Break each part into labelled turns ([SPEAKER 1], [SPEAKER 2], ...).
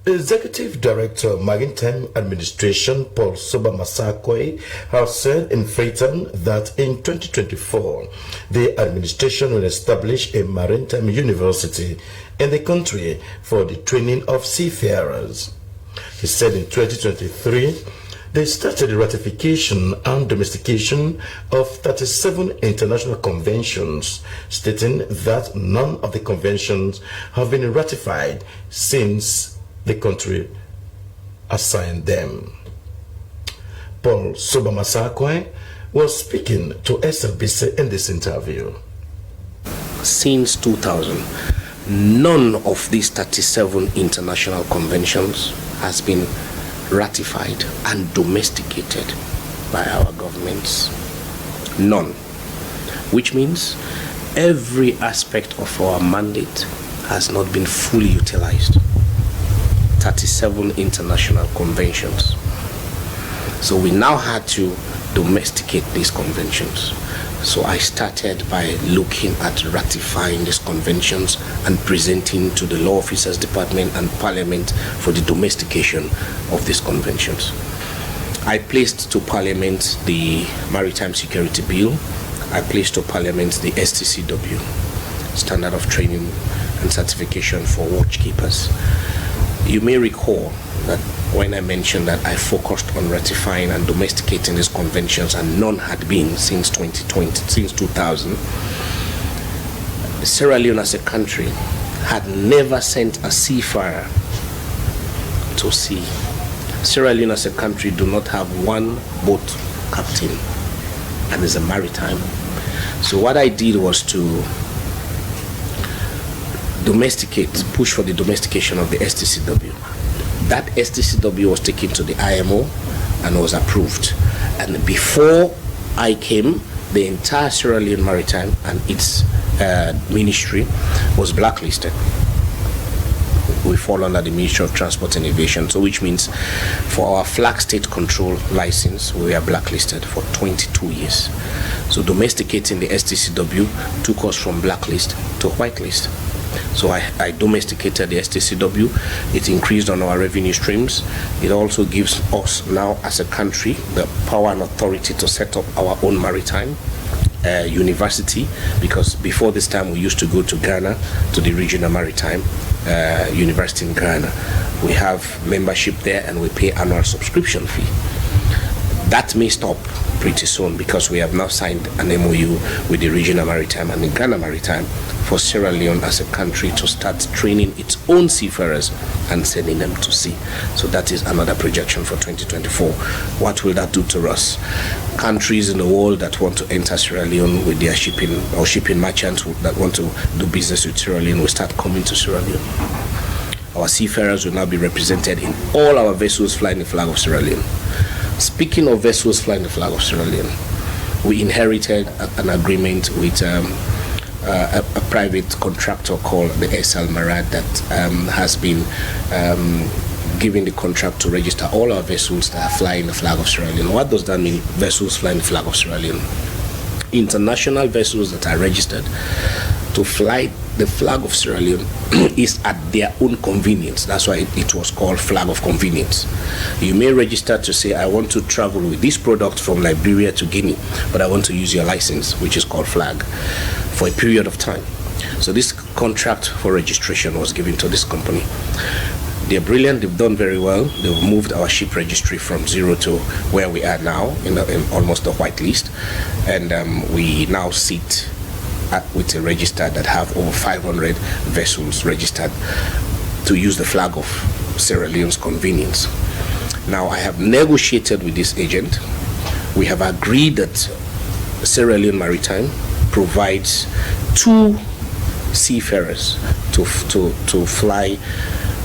[SPEAKER 1] Executive Director, Marintime Administration, Paul Massaquoi, has said in Freetown that in 2024, the administration will establish a maritime university in the country for the training of seafarers. He said in 2023, they started the ratification and domestication of 37 international conventions, stating that none of the conventions have been ratified since the country assigned them. Paul Massaquoi was speaking to SLBC in this interview.
[SPEAKER 2] Since 2000, none of these 37 international conventions has been ratified and domesticated by our governments. None. Which means every aspect of our mandate has not been fully utilized. 37 international conventions. So we now had to domesticate these conventions. So I started by looking at ratifying these conventions and presenting to the Law Officers Department and Parliament for the domestication of these conventions. I placed to Parliament the Maritime Security Bill. I placed to Parliament the STCW, Standard of Training and Certification for Watchkeepers. You may recall that when I mentioned that I focused on ratifying and domesticating these conventions, and none had been since 2000, Sierra Leone as a country had never sent a seafarer to sea. Sierra Leone as a country do not have one boat captain, and is a maritime. So what I did was to push for the domestication of the STCW. That STCW was taken to the IMO and was approved. And before I came, the entire Sierra Leone Maritime and its ministry was blacklisted. We fall under the Ministry of Transport and Aviation, so which means for our flag state control license, we were blacklisted for 22 years. So domesticating the STCW took us from blacklist to whitelist. So I domesticated the STCW. It increased on our revenue streams. It also gives us now as a country the power and authority to set up our own maritime university, because before this time we used to go to Ghana to the regional maritime university in Ghana. We have membership there and we pay annual subscription fee. That may stop pretty soon because we have now signed an MOU with the regional maritime and the Ghana maritime for Sierra Leone as a country to start training its own seafarers and sending them to sea. So that is another projection for 2024. What will that do to us? Countries in the world that want to enter Sierra Leone with their shipping, or shipping merchants that want to do business with Sierra Leone, will start coming to Sierra Leone. Our seafarers will now be represented in all our vessels flying the flag of Sierra Leone. Speaking of vessels flying the flag of Sierra Leone, we inherited an agreement with a private contractor called the SL Marad that has been given the contract to register all our vessels that are flying the flag of Sierra Leone. What does that mean, vessels flying the flag of Sierra Leone? International vessels that are registered to fly the flag of Sierra Leone is at their own convenience. That's why it was called flag of convenience. You may register to say, I want to travel with this product from Liberia to Guinea, but I want to use your license, which is called flag, for a period of time. So this contract for registration was given to this company. They're brilliant. They've done very well. They've moved our ship registry from 0 to where we are now, in almost the white list. And we now sit with a register that have over 500 vessels registered to use the flag of Sierra Leone's convenience. Now, I have negotiated with this agent. We have agreed that Sierra Leone Maritime provides 2 seafarers to fly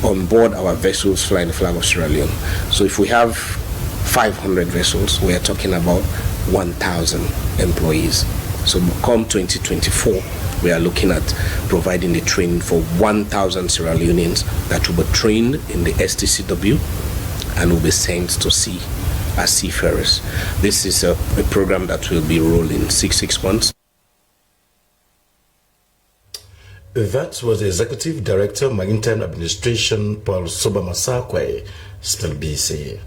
[SPEAKER 2] on board our vessels flying the flag of Sierra Leone. So if we have 500 vessels, we are talking about 1,000 employees. So come 2024, we are looking at providing the training for 1,000 Sierra Leoneans that will be trained in the STCW and will be sent to sea as seafarers. This is a program that will be rolling 6 months.
[SPEAKER 1] That was the Executive Director, Marintime Administration, Paul Soba Massaquoi, spelled BC.